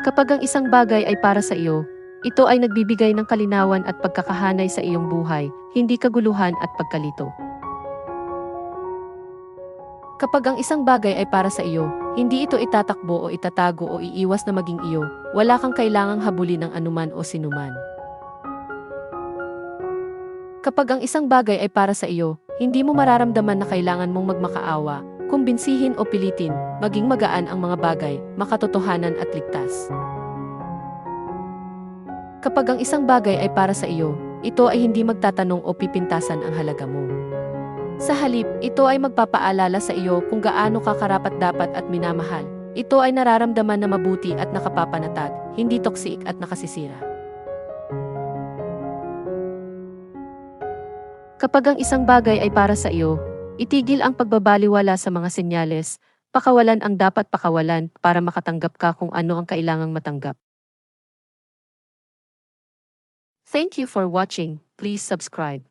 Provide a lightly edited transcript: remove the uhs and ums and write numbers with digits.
Kapag ang isang bagay ay para sa iyo, ito ay nagbibigay ng kalinawan at pagkakahanay sa iyong buhay, hindi kaguluhan at pagkalito. Kapag ang isang bagay ay para sa iyo, hindi ito itatakbo o itatago o iiwas na maging iyo, wala kang kailangang habulin ng anuman o sinuman. Kapag ang isang bagay ay para sa iyo, hindi mo mararamdaman na kailangan mong magmakaawa, kumbinsihin o pilitin, maging magaan ang mga bagay, makatotohanan at ligtas. Kapag ang isang bagay ay para sa iyo, ito ay hindi magtatanong o pipintasan ang halaga mo. Sa halip, ito ay magpapaalala sa iyo kung gaano ka karapat-dapat at minamahal. Ito ay nararamdaman na mabuti at nakapapanatag, hindi toksik at nakasisira. Kapag ang isang bagay ay para sa iyo, itigil ang pagbabaliwala sa mga senyales, pakawalan ang dapat pakawalan para makatanggap ka kung ano ang kailangang matanggap. Thank you for watching. Please subscribe.